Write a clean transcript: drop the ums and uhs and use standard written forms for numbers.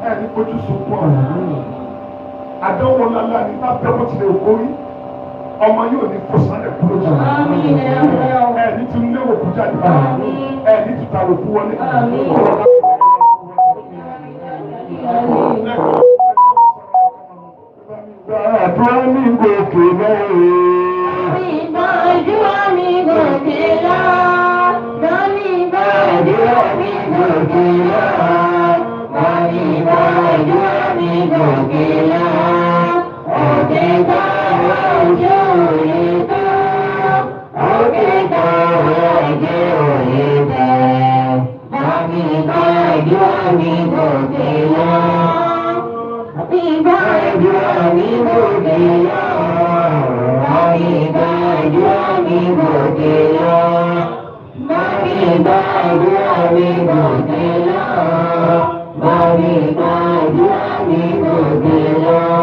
ẹni fojú sunkún ọ̀rọ̀ àdánwò ńláńlá ní tábẹ́ bó tilẹ̀ òkórí ọmọ yóò ní kó sálẹ̀ kúrò jù ẹni tí ń léwò kú jáde ẹni tí ta òkú wọlé àdúrà mi gòkè lẹ́yìn. Àdúrà mi gòkè lọ, lórí àdúrà mi gòkè lọ, lórí àdúrà mi gòkè lọ, òkè tó ojú òye tó, òkè tó ojú òye tó, lórí àdúrà mi gòkè lọ, lórí àdúrà mi gòkè lọ. Àdúrà mi gòkè lọ, àdúrà mi gòkè lọ, àdúrà mi gòkè lọ.